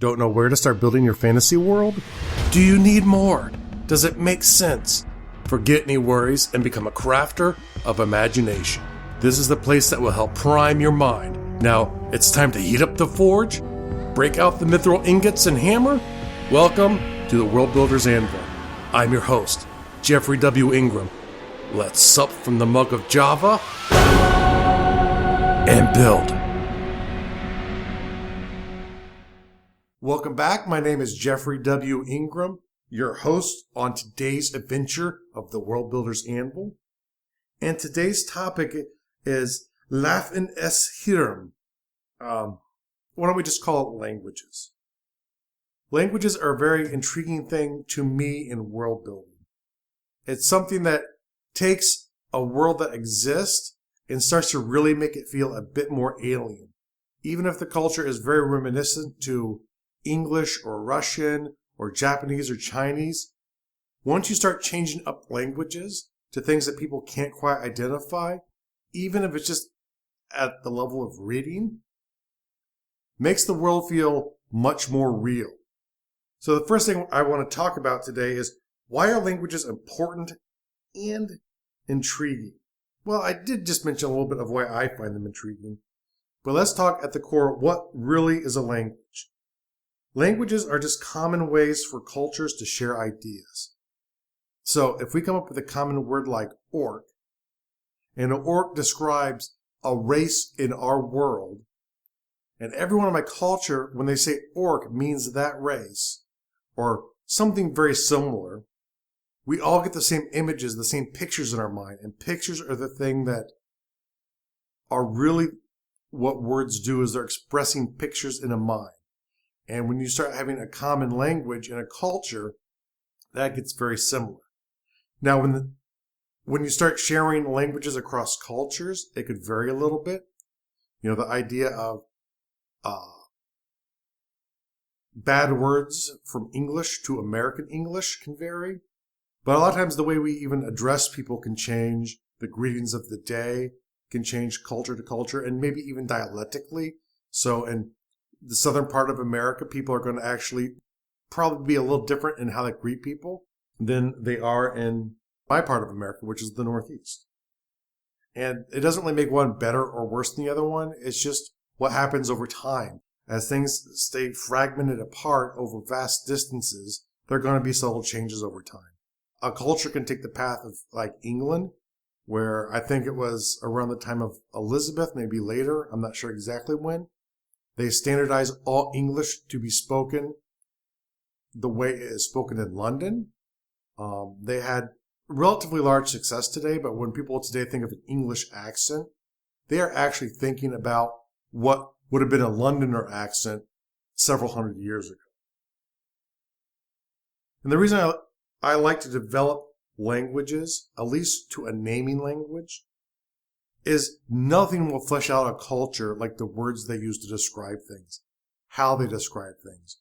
Don't know where to start building your fantasy world? Do you need more? Does it make sense? Forget any worries and become a crafter of imagination. This is the place that will help prime your mind. Now, it's time to heat up the forge, break out the mithril ingots and hammer. Welcome to the World Builder's Anvil. I'm your host, Jeffrey W. Ingram. Let's sup from the mug of Java and build. Welcome back. My name is Jeffrey W. Ingram, your host on today's adventure of the World Builder's Anvil. And today's topic is Laphinnesehïrïm. Why don't we just call it languages? Languages are a very intriguing thing to me in world building. It's something that takes a world that exists and starts to really make it feel a bit more alien. Even if the culture is very reminiscent to English or Russian or Japanese or Chinese, once you start changing up languages to things that people can't quite identify, even if it's just at the level of reading, makes the world feel much more real. So the first thing I want to talk about today is, why are languages important and intriguing? Well, I did just mention a little bit of why I find them intriguing, but let's talk at the core, what really is a language? Languages are just common ways for cultures to share ideas. So if we come up with a common word like orc, and an orc describes a race in our world, and everyone in my culture, when they say orc, means that race, or something very similar, we all get the same images, the same pictures in our mind, and pictures are the thing that are really what words do, is they're expressing pictures in a mind. And when you start having a common language in a culture, that gets very similar. Now, when you start sharing languages across cultures, it could vary a little bit. You know, the idea of bad words from English to American English can vary. But a lot of times the way we even address people can change. The greetings of the day can change culture to culture, and maybe even dialectically. So in the southern part of America, people are going to actually probably be a little different in how they greet people than they are in my part of America, which is the Northeast. And it doesn't really make one better or worse than the other one. It's just what happens over time. As things stay fragmented apart over vast distances, there are going to be subtle changes over time. A culture can take the path of like England, where I think it was around the time of Elizabeth, maybe later, I'm not sure exactly when, they standardized all English to be spoken the way it is spoken in London. They had relatively large success today, but when people today think of an English accent, they are actually thinking about what would have been a Londoner accent several hundred years ago. And the reason I like to develop languages, at least to a naming language, is nothing will flesh out a culture like the words they use to describe things, how they describe things.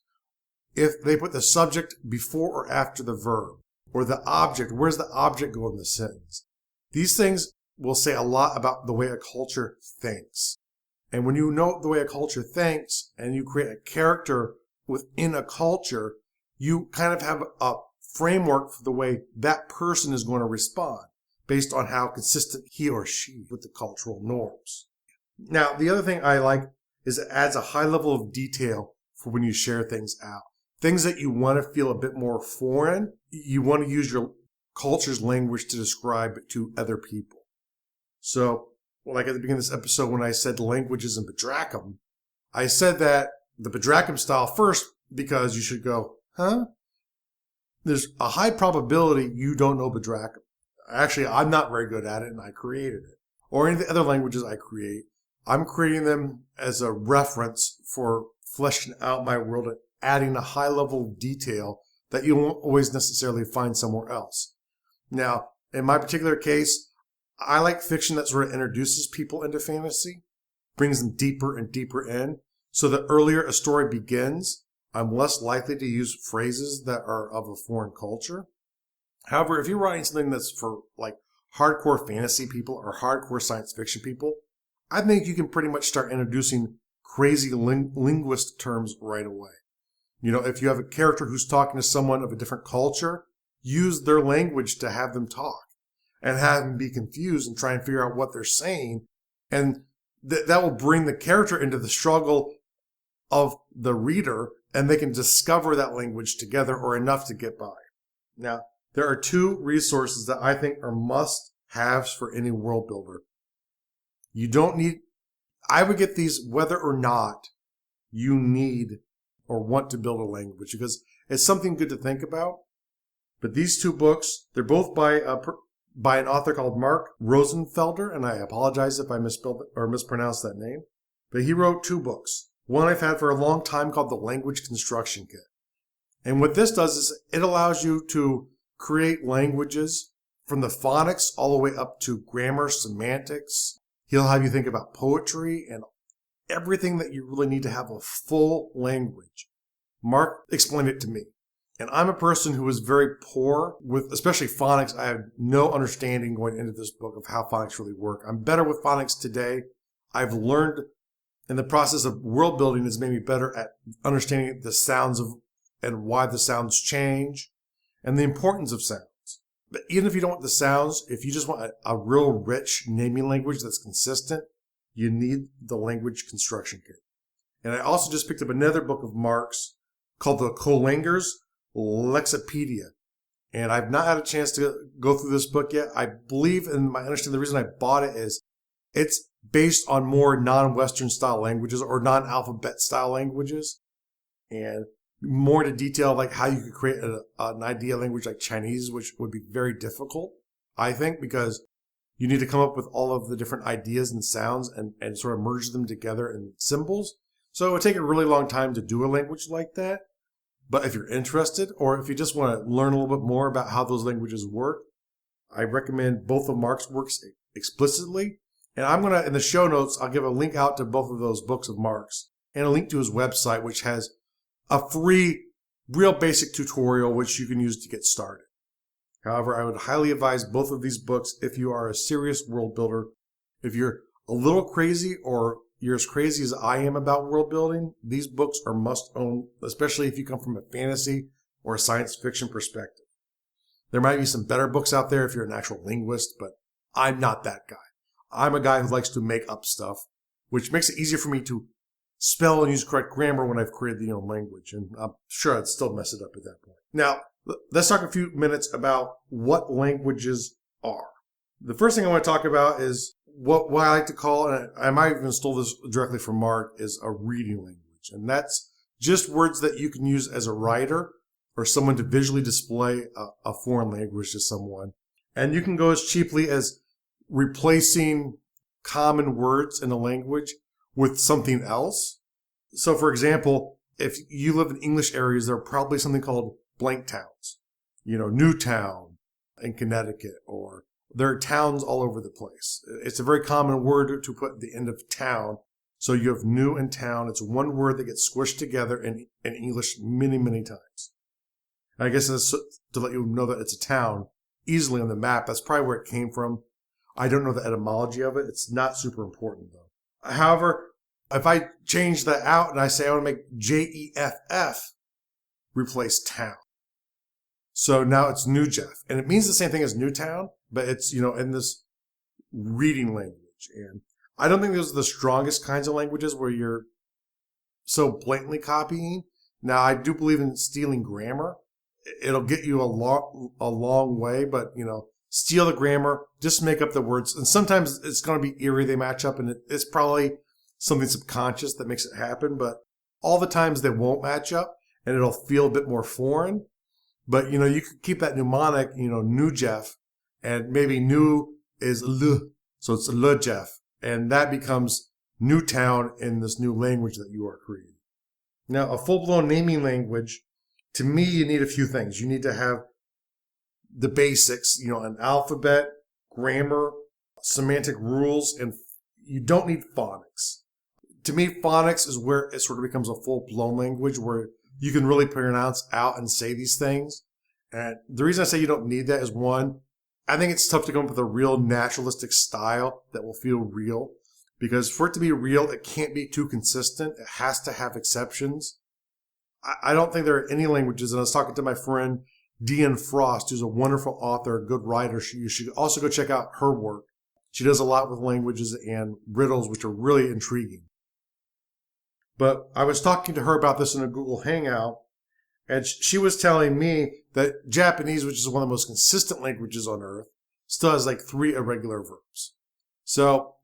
If they put the subject before or after the verb, or the object, where's the object go in the sentence? These things will say a lot about the way a culture thinks. And when you know the way a culture thinks, and you create a character within a culture, you kind of have a framework for the way that person is going to respond, based on how consistent he or she with the cultural norms. Now, the other thing I like is it adds a high level of detail for when you share things out. Things that you want to feel a bit more foreign, you want to use your culture's language to describe it to other people. So, like at the beginning of this episode when I said languages and Bedrachum, I said that the Bedrachum style first because you should go, huh? There's a high probability you don't know Bedrachum. Actually, I'm not very good at it, and I created it. Or any of the other languages I create, I'm creating them as a reference for fleshing out my world and adding a high level of detail that you won't always necessarily find somewhere else. Now, in my particular case, I like fiction that sort of introduces people into fantasy, brings them deeper and deeper in. So the earlier a story begins, I'm less likely to use phrases that are of a foreign culture. However, if you're writing something that's for like hardcore fantasy people or hardcore science fiction people, I think you can pretty much start introducing crazy linguist terms right away. If you have a character who's talking to someone of a different culture, use their language to have them talk and have them be confused and try and figure out what they're saying. And that will bring the character into the struggle of the reader, and they can discover that language together or enough to get by. Now, there are two resources that I think are must-haves for any world builder. I would get these whether or not you need or want to build a language, because it's something good to think about. But these two books, they're both by an author called Mark Rosenfelder, and I apologize if I misspelled or mispronounced that name. But he wrote two books. One I've had for a long time called the Language Construction Kit. And what this does is it allows you to create languages from the phonics all the way up to grammar, semantics. He'll have you think about poetry and everything that you really need to have a full language. Mark explained it to me. And I'm a person who is very poor with, especially phonics. I have no understanding going into this book of how phonics really work. I'm better with phonics today. I've learned in the process of world building has made me better at understanding the sounds of and why the sounds change and the importance of sounds. But even if you don't want the sounds, if you just want a real rich naming language that's consistent, you need the Language Construction Kit. And I also just picked up another book of Mark's called the Conlanger's Lexipedia. And I've not had a chance to go through this book yet. I believe, and I understand the reason I bought it is it's based on more non-Western style languages or non-alphabet style languages, and more into detail like how you could create an idea language like Chinese, which would be very difficult, I think, because you need to come up with all of the different ideas and sounds and sort of merge them together in symbols. So it would take a really long time to do a language like that. But if you're interested, or if you just want to learn a little bit more about how those languages work, I recommend both of Mark's works explicitly. And I'm going to, in the show notes, I'll give a link out to both of those books of Mark's and a link to his website, which has a free, real basic tutorial which you can use to get started. However, I would highly advise both of these books if you are a serious world builder. If you're a little crazy or you're as crazy as I am about world building, these books are must own, especially if you come from a fantasy or a science fiction perspective. There might be some better books out there if you're an actual linguist, but I'm not that guy. I'm a guy who likes to make up stuff, which makes it easier for me to spell and use correct grammar when I've created the own language. And I'm sure I'd still mess it up at that point. Now, let's talk a few minutes about what languages are. The first thing I want to talk about is what I like to call, and I might even stole this directly from Mark, is a reading language. And that's just words that you can use as a writer or someone to visually display a foreign language to someone. And you can go as cheaply as replacing common words in a language with something else. So, for example, if you live in English areas, there are probably something called blank towns. Newtown in Connecticut, or there are towns all over the place. It's a very common word to put at the end of town. So you have new and town. It's one word that gets squished together in English many, many times. And I guess that's to let you know that it's a town easily on the map. That's probably where it came from. I don't know the etymology of it. It's not super important, though. However, if I change that out and I say I want to make JEFF replace town. So now it's Newjeff. And it means the same thing as Newtown, but it's, in this reading language. And I don't think those are the strongest kinds of languages where you're so blatantly copying. Now, I do believe in stealing grammar. It'll get you a long way, but, steal the grammar, just make up the words. And sometimes it's going to be eerie, they match up, and it's probably something subconscious that makes it happen. But all the times they won't match up, and it'll feel a bit more foreign. But, you could keep that mnemonic, Newjeff, and maybe new is L, so it's Ljeff. And that becomes Newtown in this new language that you are creating. Now, a full-blown naming language, to me, you need a few things. You need to have the basics, an alphabet, grammar, semantic rules, and you don't need phonics. To me, phonics is where it sort of becomes a full-blown language where you can really pronounce out and say these things. And the reason I say you don't need that is, one, I think it's tough to come up with a real naturalistic style that will feel real. Because for it to be real, it can't be too consistent. It has to have exceptions. I don't think there are any languages, and I was talking to my friend Deanne Frost, who's a wonderful author, a good writer. You should also go check out her work. She does a lot with languages and riddles, which are really intriguing. But I was talking to her about this in a Google Hangout, and she was telling me that Japanese, which is one of the most consistent languages on Earth, still has like 3 irregular verbs. So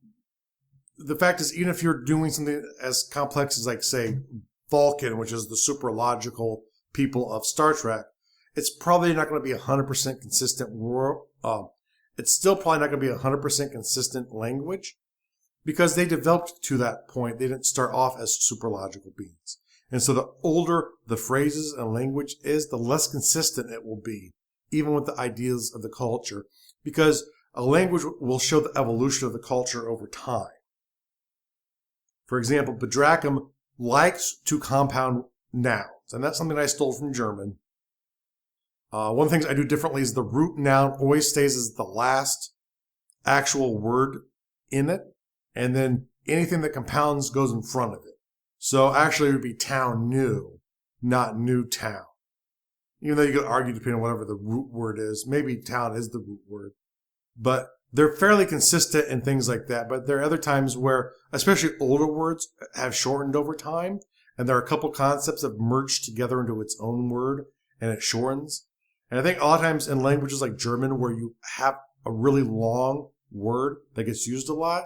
the fact is, even if you're doing something as complex as, like, say, Vulcan, which is the superlogical people of Star Trek, it's probably not going to be 100% consistent it's still probably not going to be 100% consistent language because they developed to that point. They didn't start off as superlogical beings. And so the older the phrases and language is, the less consistent it will be, even with the ideas of the culture, because a language will show the evolution of the culture over time. For example, Bedrachum likes to compound nouns, and that's something I stole from German. One of the things I do differently is the root noun always stays as the last actual word in it, and then anything that compounds goes in front of it. So actually it would be town new, not Newtown. Even though you could argue depending on whatever the root word is, maybe town is the root word. But they're fairly consistent in things like that. But there are other times where, especially older words, have shortened over time, and there are a couple concepts that have merged together into its own word, and it shortens. And I think a lot of times in languages like German, where you have a really long word that gets used a lot,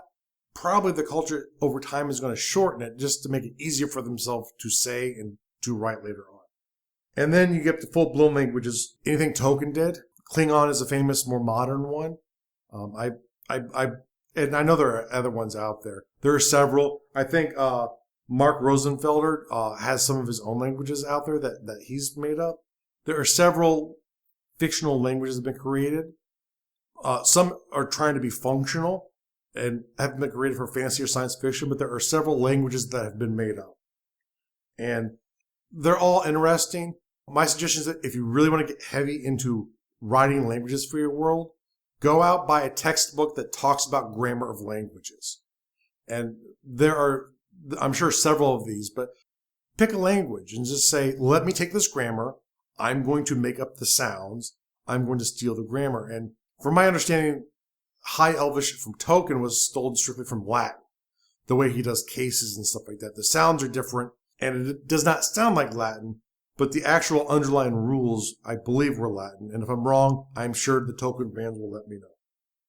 probably the culture over time is going to shorten it just to make it easier for themselves to say and to write later on. And then you get to full-blown languages. Anything Tolkien did. Klingon is a famous, more modern one. And I know there are other ones out there. There are several. I think Mark Rosenfelder has some of his own languages out there that he's made up. There are several fictional languages that have been created. Some are trying to be functional and haven't been created for fantasy or science fiction, but there are several languages that have been made up. And they're all interesting. My suggestion is that if you really want to get heavy into writing languages for your world, go out, buy a textbook that talks about grammar of languages. And there are, I'm sure, several of these, but pick a language and just say, let me take this grammar. I'm going to make up the sounds. I'm going to steal the grammar. And from my understanding, High Elvish from Tolkien was stolen strictly from Latin, the way he does cases and stuff like that. The sounds are different, and it does not sound like Latin, but the actual underlying rules, I believe, were Latin. And if I'm wrong, I'm sure the Tolkien fans will let me know.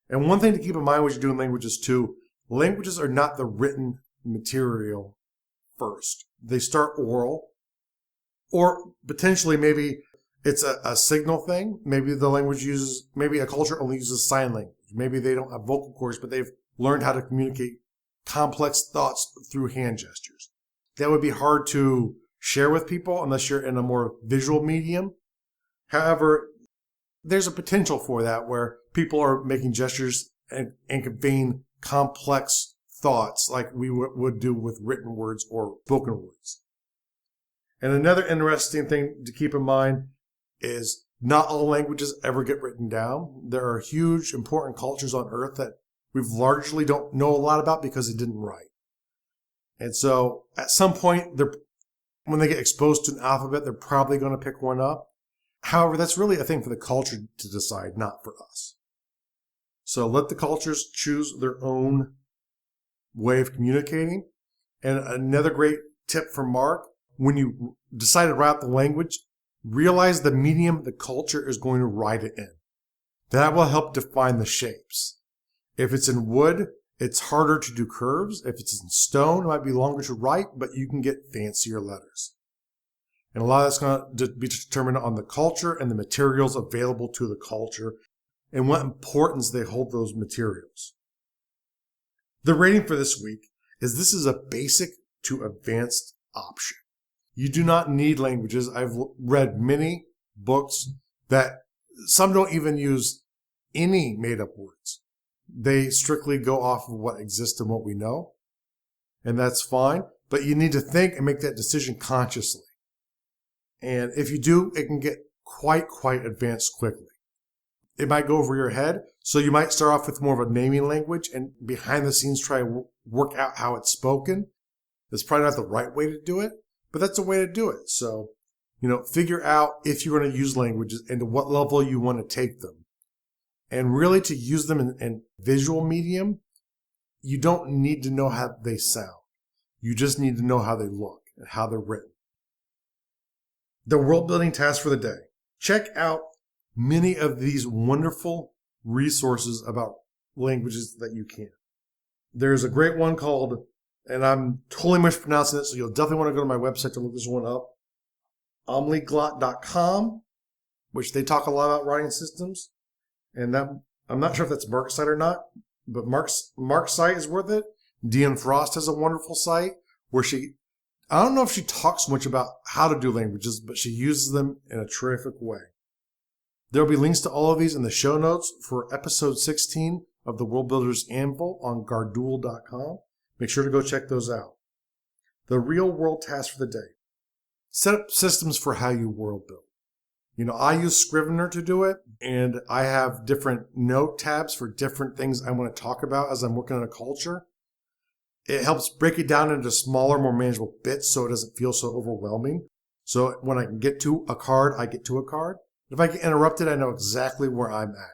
And one thing to keep in mind when you're doing languages too, languages are not the written material first. They start oral, or potentially maybe it's a signal thing. Maybe the language uses, maybe a culture only uses sign language. Maybe they don't have vocal cords, but they've learned how to communicate complex thoughts through hand gestures. That would be hard to share with people unless you're in a more visual medium. However, there's a potential for that where people are making gestures and conveying complex thoughts like we would do with written words or spoken words. And another interesting thing to keep in mind is not all languages ever get written down. There are huge, important cultures on Earth that we've largely don't know a lot about because they didn't write. And so at some point, when they get exposed to an alphabet, they're probably going to pick one up. However, that's really a thing for the culture to decide, not for us. So let the cultures choose their own way of communicating. And another great tip from Mark, when you decide to write the language, realize the medium the culture is going to write it in. That will help define the shapes. If it's in wood, it's harder to do curves. If it's in stone, it might be longer to write, but you can get fancier letters. And a lot of that's going to be determined on the culture and the materials available to the culture and what importance they hold those materials. The rating for this week is this is a basic to advanced option. You do not need languages. I've read many books that some don't even use any made-up words. They strictly go off of what exists and what we know, and that's fine. But you need to think and make that decision consciously. And if you do, it can get quite advanced quickly. It might go over your head, so you might start off with more of a naming language and behind the scenes try to work out how it's spoken. That's probably not the right way to do it. But that's a way to do it. So, figure out if you're going to use languages and to what level you want to take them. And really, to use them in visual medium, you don't need to know how they sound. You just need to know how they look and how they're written. The world building task for the day. Check out many of these wonderful resources about languages that you can. There's a great one called, and I'm totally mispronouncing it, so you'll definitely want to go to my website to look this one up, omniglot.com, which they talk a lot about writing systems. And that, I'm not sure if that's Mark's site or not, but Mark's site is worth it. Deanne Frost has a wonderful site where I don't know if she talks much about how to do languages, but she uses them in a terrific way. There will be links to all of these in the show notes for episode 16 of the World Builders Anvil on garduel.com. Make sure to go check those out. The real world task for the day. Set up systems for how you world build. I use Scrivener to do it, and I have different note tabs for different things I want to talk about as I'm working on a culture. It helps break it down into smaller, more manageable bits so it doesn't feel so overwhelming. So when I can get to a card, I get to a card. If I get interrupted, I know exactly where I'm at.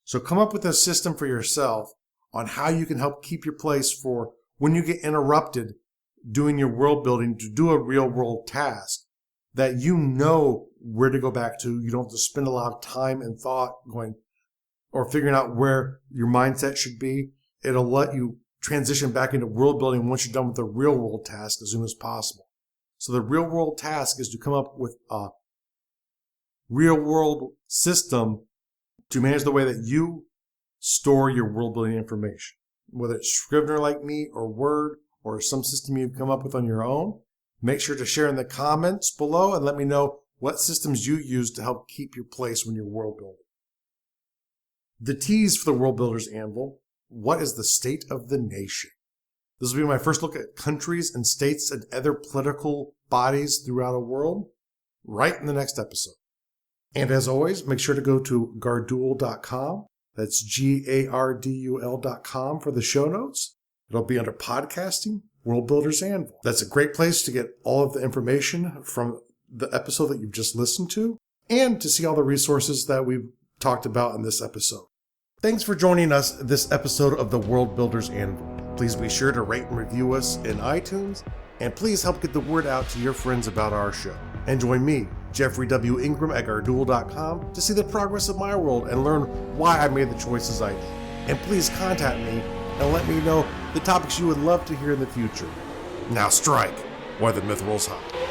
So come up with a system for yourself on how you can help keep your place for when you get interrupted doing your world building to do a real world task that you know where to go back to. You don't have to spend a lot of time and thought going or figuring out where your mindset should be. It'll let you transition back into world building once you're done with the real world task as soon as possible. So the real world task is to come up with a real world system to manage the way that you store your world building information, whether it's Scrivener like me or Word or some system you've come up with on your own. Make sure to share in the comments below and let me know what systems you use to help keep your place when you're world building. The T's for the World Builders Anvil. What is the state of the nation? This will be my first look at countries and states and other political bodies throughout a world right in the next episode. And as always, make sure to go to garduel.com. That's GARDUL.com for the show notes. It'll be under podcasting, World Builders Anvil. That's a great place to get all of the information from the episode that you've just listened to and to see all the resources that we've talked about in this episode. Thanks for joining us this episode of the World Builders Anvil. Please be sure to rate and review us in iTunes, and please help get the word out to your friends about our show. And join me, Jeffrey W. Ingram at garduel.com, to see the progress of my world and learn why I made the choices I did. And please contact me and let me know the topics you would love to hear in the future. Now strike while the myth rolls high.